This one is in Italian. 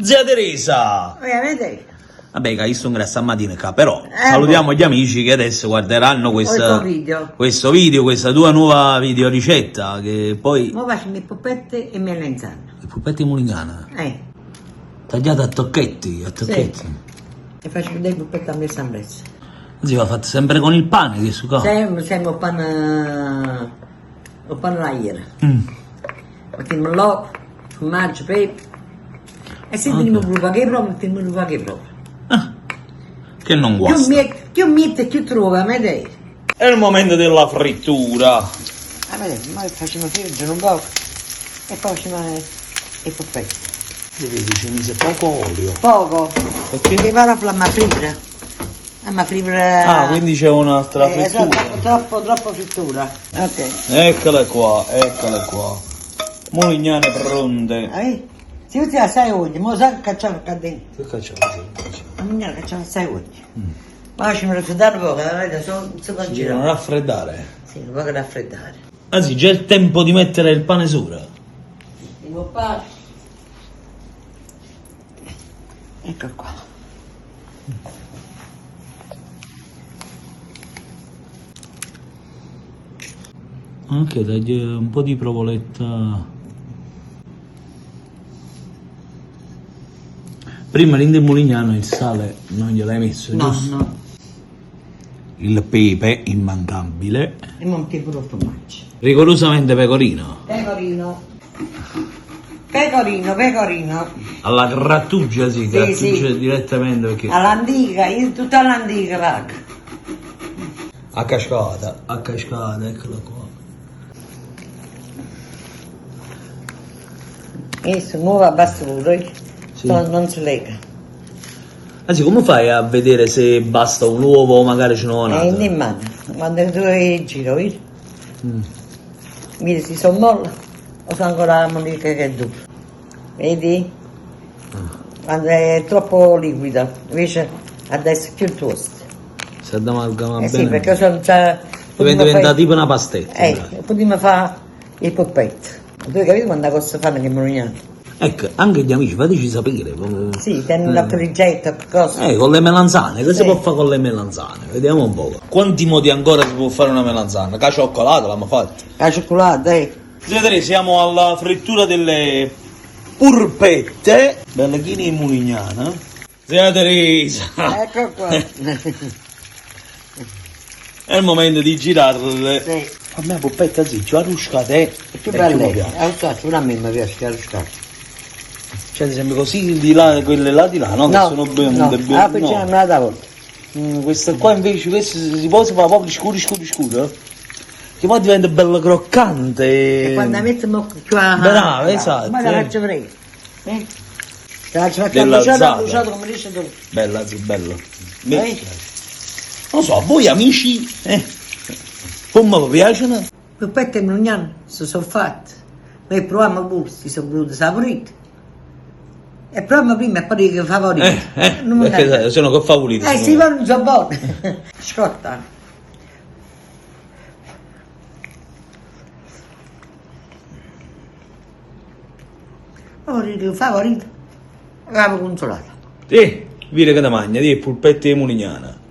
Zia Teresa! Vedete? Vabbè, che io sono grasso a mattina qua, però salutiamo gli amici che adesso guarderanno questo video, questa tua nuova videoricetta, che poi... Ora faccio le puppette e melanzane. Le puppette mulignana? Tagliate a tocchetti, Sì. E faccio vedere le puppette a me sambrezza. Così va fatto sempre con il pane, che su qua? Sempre il pane all'agliera. Mettiamo l'uovo, formaggio, pepe. E se teniamo più poche proprio, mettiamo più poche proprio. Che non guasta. Più mette, più trova, vedete? È il momento della frittura. Vedete, noi facciamo friggere un po' e poi facciamo le puppette. Vedi, ci mise poco olio. Poco. Perché? Va la flamma friggere. Ma friggere... Ah, quindi c'è un'altra frittura. Troppo frittura. Ok. Eccole qua, eccole qua. Mulignane pronte. Si usa assai oggi, ma sa che cacciamo qua dentro. Che cacciamo? La mignana cacciamo assai oggi. Ma lasciamo raffreddare poco, vedete, non si può girare. Non raffreddare? Sì, un po' che raffreddare. Anzi, già è il tempo di mettere il pane sopra. Devo fare. Ecco qua. Ok, dai un po' di provoletta. Prima l'Inde Mulignano il sale non gliel'hai messo, No, giusto? no. Il pepe immancabile. E monti pure il formaggio. Rigorosamente pecorino. Pecorino. Alla grattugia, sì, grattugia sì. direttamente perché... All'antica, tutta all'antica vaga. A cascata, eccola qua. Questo nuovo abbassuro, Sì. non si lega. Anzi, come fai a vedere se basta un uovo o magari ce n'ho una? In mano, quando tu giro, vedi? Vedi se sono molle o sono ancora la monica che è dura. Vedi? Quando è troppo liquida, invece adesso è più tosta. Si amalgama bene. Sì, perché sono già... Diventa tipo una pastetta. Potremmo fare il poppetto. Tu hai capito quando cosa fanno che mogliano? Ecco, anche gli amici, fateci sapere. Sì, hanno una ricetta, cosa. Con le melanzane, che si Sì. può fare con le melanzane? Vediamo un po'. Quanti modi ancora si può fare una melanzana? Che cioccolata l'abbiamo fatta. La cioccolata, Zia Teresa, siamo alla frittura delle purpette. Bellachini e mulignana. Zia Teresa. Ecco qua. È il momento di girarle. Sì. A me purpetta ziccio, arruscate. È più bella. Pure a me mi piace arruscate. Cioè, sembra così di là, quelle là di là, no? Che sono ben. Ah, poi c'è una da volta. Questa qua invece, questa si può fare proprio scuro. Che poi diventa bello croccante. E quando la mettiamo qua... Brava, esatto. Ma la faccio prendere. La faccio Della bruciato zata. come dice tu. Bella, sì, bella. Non so, a voi amici, come vi piacciono? Le pette non sono fatte. Noi proviamo pure, si sono venute saporite. E proviamo prima e poi che favorite. Perché sono che favorite. Sì, ma non sono buone. Scotta. Favorite. Avevo consolata. Sì, vedi che da magna, di pulpette di mulignana.